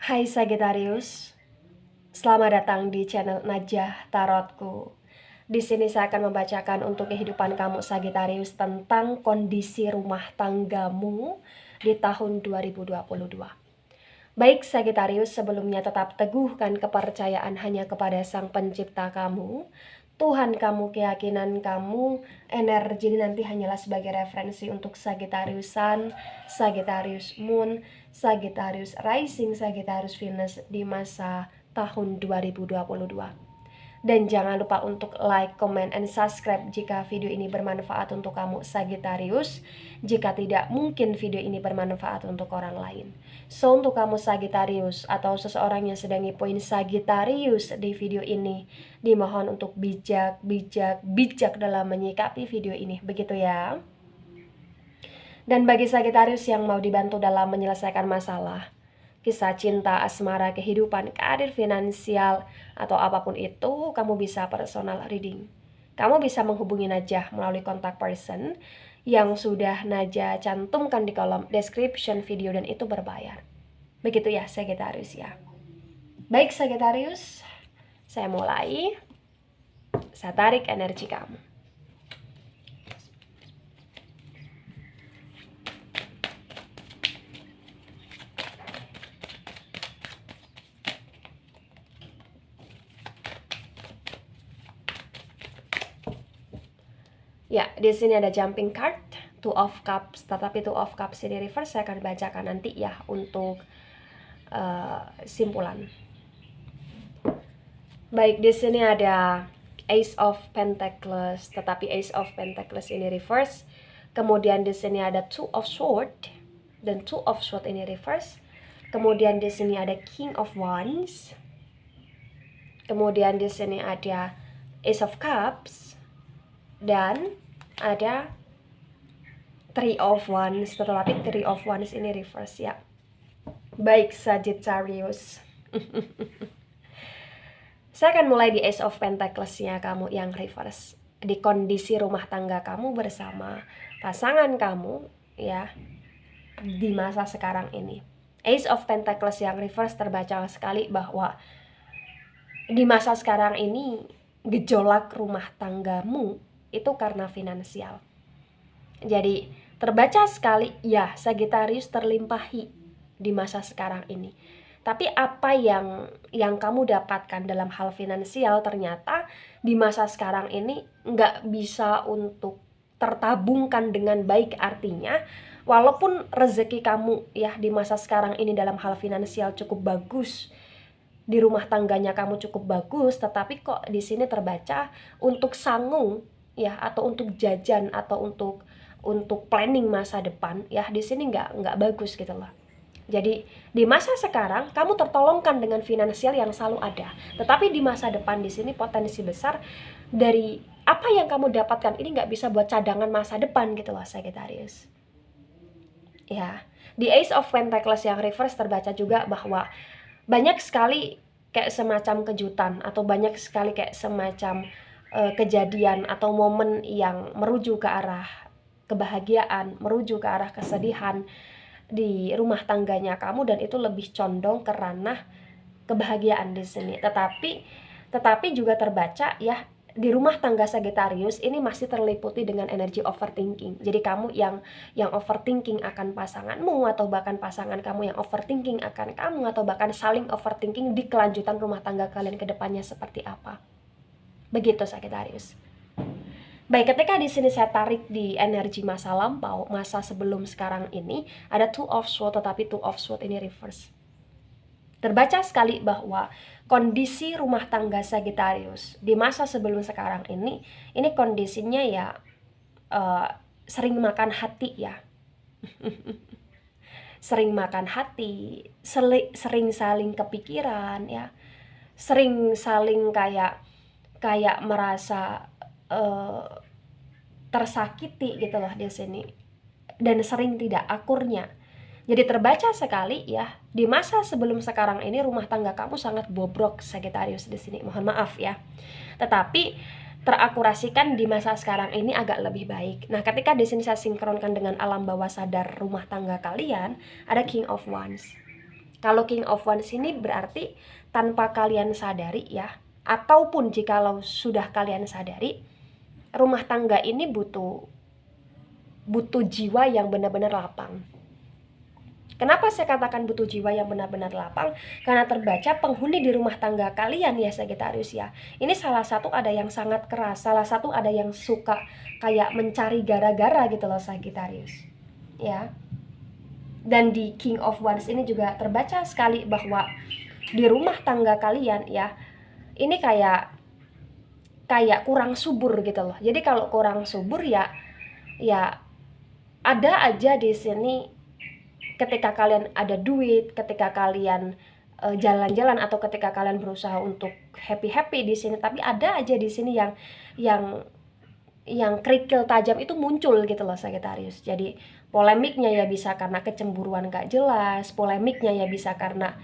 Hai Sagittarius, selamat datang di channel Najah Tarotku. Di sini saya akan membacakan untuk kehidupan kamu Sagittarius tentang kondisi rumah tanggamu di tahun 2022. Baik Sagittarius, sebelumnya tetap teguhkan kepercayaan hanya kepada Sang Pencipta kamu, Tuhan kamu, keyakinan kamu. Energi ini nanti hanyalah sebagai referensi untuk Sagittarius Sun, Sagittarius Moon, Sagittarius Rising, Sagittarius Venus di masa tahun 2022. Dan jangan lupa untuk like, comment, and subscribe jika video ini bermanfaat untuk kamu Sagittarius. Jika tidak, mungkin video ini bermanfaat untuk orang lain. So, untuk kamu Sagittarius atau seseorang yang sedang ngepoin Sagittarius di video ini, dimohon untuk bijak dalam menyikapi video ini. Begitu ya. Dan bagi Sagittarius yang mau dibantu dalam menyelesaikan masalah, kisah cinta, asmara, kehidupan, karir, finansial, atau apapun itu, kamu bisa personal reading. Kamu bisa menghubungi Najah melalui kontak person yang sudah Najah cantumkan di kolom description video dan itu berbayar. Begitu ya Sagittarius ya. Baik Sagittarius, saya mulai. Saya tarik energi kamu. Ya, di sini ada jumping card, Two of Cups, tetapi Two of Cups ini reverse saya akan bacakan nanti ya untuk simpulan. Baik, di sini ada Ace of Pentacles, tetapi Ace of Pentacles ini reverse. Kemudian di sini ada Two of Swords dan Two of Swords ini reverse. Kemudian di sini ada King of Wands. Kemudian di sini ada Ace of Cups dan ada Three of Wands, tetapi Three of Wands ini reverse ya. Baik Sagittarius. Saya akan mulai di Ace of Pentacles-nya kamu yang reverse. Di kondisi rumah tangga kamu bersama pasangan kamu ya di masa sekarang ini. Ace of Pentacles yang reverse terbaca sekali bahwa di masa sekarang ini gejolak rumah tanggamu itu karena finansial. Jadi terbaca sekali ya Sagittarius terlimpahi di masa sekarang ini. Tapi apa yang kamu dapatkan dalam hal finansial ternyata di masa sekarang ini nggak bisa untuk tertabungkan dengan baik. Artinya walaupun rezeki kamu ya di masa sekarang ini dalam hal finansial cukup bagus, di rumah tangganya kamu cukup bagus, tetapi kok di sini terbaca untuk sanggung ya atau untuk jajan atau untuk planning masa depan ya di sini nggak bagus gitu loh. Jadi di masa sekarang kamu tertolongkan dengan finansial yang selalu ada, tetapi di masa depan di sini potensi besar dari apa yang kamu dapatkan ini nggak bisa buat cadangan masa depan gitu loh Sagittarius. Ya, di Ace of Pentacles yang reverse terbaca juga bahwa banyak sekali kayak semacam kejutan atau banyak sekali kayak semacam kejadian atau momen yang merujuk ke arah kebahagiaan, merujuk ke arah kesedihan di rumah tangganya kamu dan itu lebih condong ke ranah kebahagiaan di sini. Tetapi juga terbaca ya di rumah tangga Sagittarius ini masih terliputi dengan energi overthinking. Jadi kamu yang overthinking akan pasanganmu atau bahkan pasangan kamu yang overthinking akan kamu atau bahkan saling overthinking di kelanjutan rumah tangga kalian ke depannya seperti apa. Begitu Sagittarius. Baik, ketika di sini saya tarik di energi masa lampau, masa sebelum sekarang ini, ada Two of Swords, tetapi Two of Swords ini reverse. Terbaca sekali bahwa kondisi rumah tangga Sagittarius di masa sebelum sekarang ini kondisinya ya sering makan hati ya. Sering makan hati, sering saling kepikiran ya. Sering saling kayak merasa tersakiti gitu loh di sini dan sering tidak akurnya. Jadi terbaca sekali ya di masa sebelum sekarang ini rumah tangga kamu sangat bobrok Sagittarius di sini. Mohon maaf ya. Tetapi terakurasikan di masa sekarang ini agak lebih baik. Nah, ketika di sini saya sinkronkan dengan alam bawah sadar rumah tangga kalian, ada King of Wands. Kalau King of Wands ini berarti tanpa kalian sadari ya, ataupun jikalau sudah kalian sadari, rumah tangga ini butuh jiwa yang benar-benar lapang. Kenapa saya katakan butuh jiwa yang benar-benar lapang? Karena terbaca penghuni di rumah tangga kalian ya Sagittarius ya. Ini salah satu ada yang sangat keras, salah satu ada yang suka kayak mencari gara-gara gitu loh Sagittarius. Ya. Dan di King of Wands ini juga terbaca sekali bahwa di rumah tangga kalian ya, ini kayak kurang subur gitu loh. Jadi kalau kurang subur ya ada aja di sini ketika kalian ada duit, ketika kalian jalan-jalan atau ketika kalian berusaha untuk happy di sini, tapi ada aja di sini yang kerikil tajam itu muncul gitu loh Sagittarius. Jadi polemiknya ya bisa karena kecemburuan gak jelas, polemiknya ya bisa karena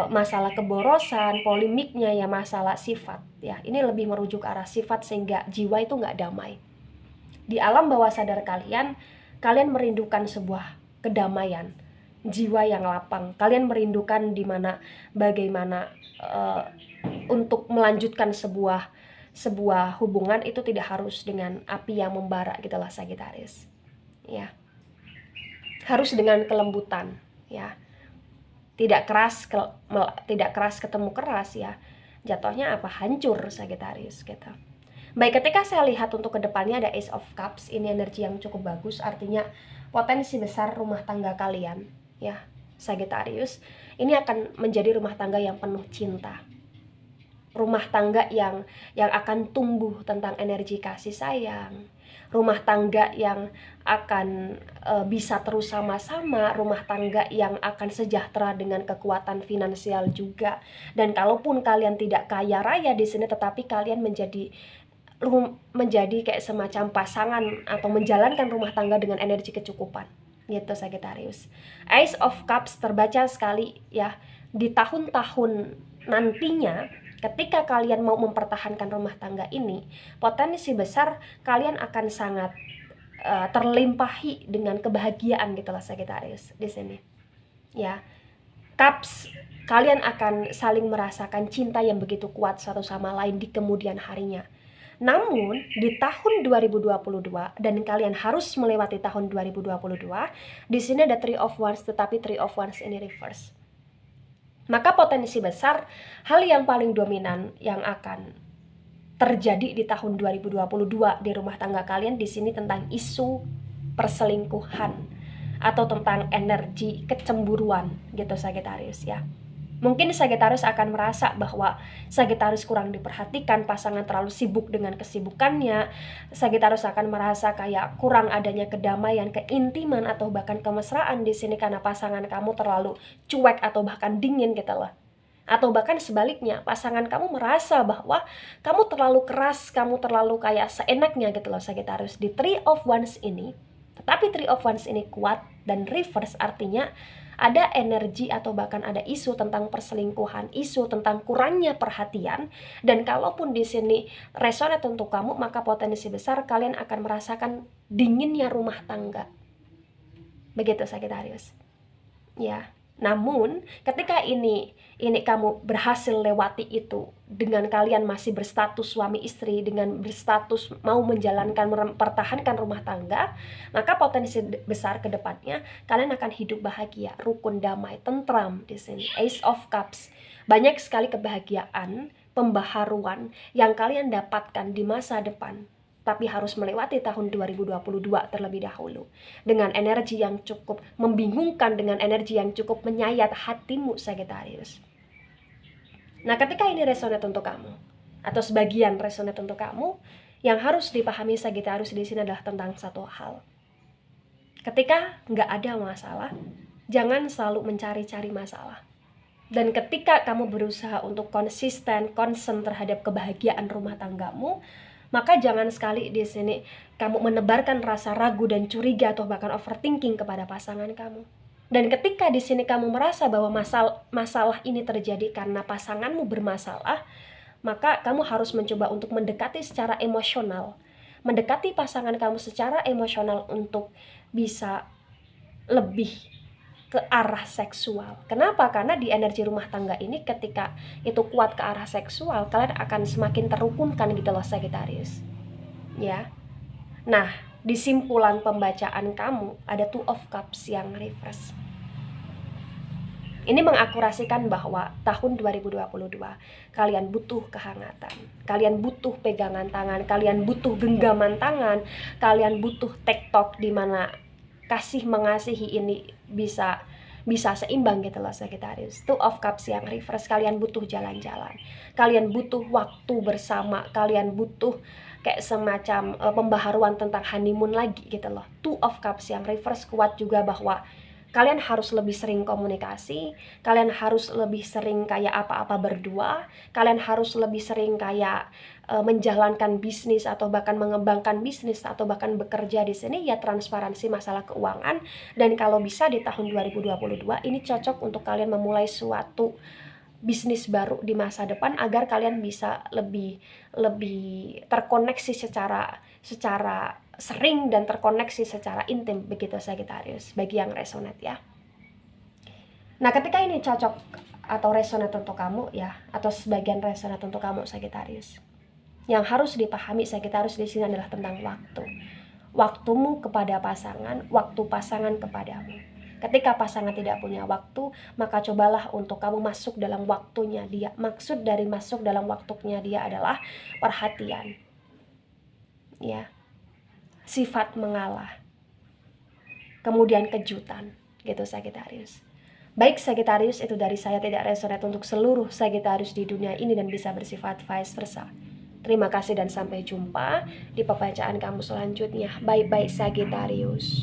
masalah keborosan, polemiknya ya masalah sifat ya. Ini lebih merujuk ke arah sifat sehingga jiwa itu gak damai. Di alam bawah sadar kalian merindukan sebuah kedamaian, jiwa yang lapang. Kalian merindukan bagaimana untuk melanjutkan sebuah hubungan itu tidak harus dengan api yang membara gitu lah Sagittarius. Ya. Harus dengan kelembutan, ya. Tidak keras ketemu keras ya. Jatuhnya apa? Hancur Sagittarius gitu. Baik, ketika saya lihat untuk kedepannya ada Ace of Cups, ini energi yang cukup bagus, artinya potensi besar rumah tangga kalian, ya Sagittarius, ini akan menjadi rumah tangga yang penuh cinta, rumah tangga yang akan tumbuh tentang energi kasih sayang, rumah tangga yang akan bisa terus sama-sama, rumah tangga yang akan sejahtera dengan kekuatan finansial juga. Dan kalaupun kalian tidak kaya raya di sini, tetapi kalian menjadi kayak semacam pasangan atau menjalankan rumah tangga dengan energi kecukupan gitu Sagittarius. Ace of Cups terbaca sekali ya di tahun-tahun nantinya. Ketika kalian mau mempertahankan rumah tangga ini, potensi besar kalian akan sangat terlimpahi dengan kebahagiaan gitu lah Sagittarius di sini ya. Cups, kalian akan saling merasakan cinta yang begitu kuat satu sama lain di kemudian harinya. Namun di tahun 2022 dan kalian harus melewati tahun 2022, di sini ada Three of Wands, tetapi Three of Wands ini reverse. Maka potensi besar hal yang paling dominan yang akan terjadi di tahun 2022 di rumah tangga kalian di sini tentang isu perselingkuhan atau tentang energi kecemburuan gitu Sagittarius ya. Mungkin Sagittarius akan merasa bahwa Sagittarius kurang diperhatikan, pasangan terlalu sibuk dengan kesibukannya. Sagittarius akan merasa kayak kurang adanya kedamaian, keintiman atau bahkan kemesraan di sini karena pasangan kamu terlalu cuek atau bahkan dingin gitu loh. Atau bahkan sebaliknya, pasangan kamu merasa bahwa kamu terlalu keras, kamu terlalu kayak seenaknya gitu loh Sagittarius. Di Three of Wands ini, tetapi Three of Wands ini kuat dan reverse, artinya ada energi atau bahkan ada isu tentang perselingkuhan, isu tentang kurangnya perhatian. Dan kalaupun di sini resonate untuk kamu, maka potensi besar kalian akan merasakan dinginnya rumah tangga. Begitu Sagittarius. Ya. Namun ketika ini kamu berhasil lewati itu dengan kalian masih berstatus suami istri, dengan berstatus mau mempertahankan rumah tangga, maka potensi besar ke depannya kalian akan hidup bahagia, rukun, damai, tentram di sini. Ace of Cups. Banyak sekali kebahagiaan, pembaharuan yang kalian dapatkan di masa depan. Tapi harus melewati tahun 2022 terlebih dahulu. Dengan energi yang cukup membingungkan, dengan energi yang cukup menyayat hatimu Sagittarius. Nah, ketika ini resonate untuk kamu, atau sebagian resonate untuk kamu, yang harus dipahami Sagittarius di sini adalah tentang satu hal. Ketika nggak ada masalah, jangan selalu mencari-cari masalah. Dan ketika kamu berusaha untuk konsisten, concern terhadap kebahagiaan rumah tanggamu, maka jangan sekali di sini kamu menebarkan rasa ragu dan curiga atau bahkan overthinking kepada pasangan kamu. Dan ketika di sini kamu merasa bahwa masalah ini terjadi karena pasanganmu bermasalah, maka kamu harus mencoba untuk mendekati secara emosional. Mendekati pasangan kamu secara emosional untuk bisa lebih ke arah seksual. Kenapa? Karena di energi rumah tangga ini ketika itu kuat ke arah seksual, kalian akan semakin terukunkan gitu loh Sagittarius. Ya. Nah, di simpulan pembacaan kamu ada Two of Cups yang reverse. Ini mengakurasikan bahwa tahun 2022 kalian butuh kehangatan, kalian butuh pegangan tangan, kalian butuh genggaman tangan, kalian butuh tektok di mana kasih mengasihi ini bisa seimbang gitu loh Sagittarius. Two of Cups yang reverse, kalian butuh jalan-jalan, kalian butuh waktu bersama, kalian butuh kayak semacam pembaharuan tentang honeymoon lagi gitu loh. Two of Cups yang reverse kuat juga bahwa kalian harus lebih sering komunikasi, kalian harus lebih sering kayak apa-apa berdua, kalian harus lebih sering kayak menjalankan bisnis atau bahkan mengembangkan bisnis atau bahkan bekerja di sini ya transparansi masalah keuangan. Dan kalau bisa di tahun 2022 ini cocok untuk kalian memulai suatu bisnis baru di masa depan agar kalian bisa lebih terkoneksi secara sering dan terkoneksi secara intim begitu Sagittarius, bagi yang resonate ya. Nah, ketika ini cocok atau resonate untuk kamu ya, atau sebagian resonate untuk kamu Sagittarius, yang harus dipahami Sagittarius di sini adalah tentang waktu. Waktumu kepada pasangan, waktu pasangan kepadamu. Ketika pasangan tidak punya waktu, maka cobalah untuk kamu masuk dalam waktunya dia. Maksud dari masuk dalam waktunya dia adalah perhatian. Ya. Sifat mengalah, kemudian kejutan gitu Sagittarius. Baik Sagittarius, itu dari saya, tidak resonate untuk seluruh Sagittarius di dunia ini dan bisa bersifat vice versa. Terima kasih dan sampai jumpa di pembacaan kamu selanjutnya. Bye-bye Sagittarius.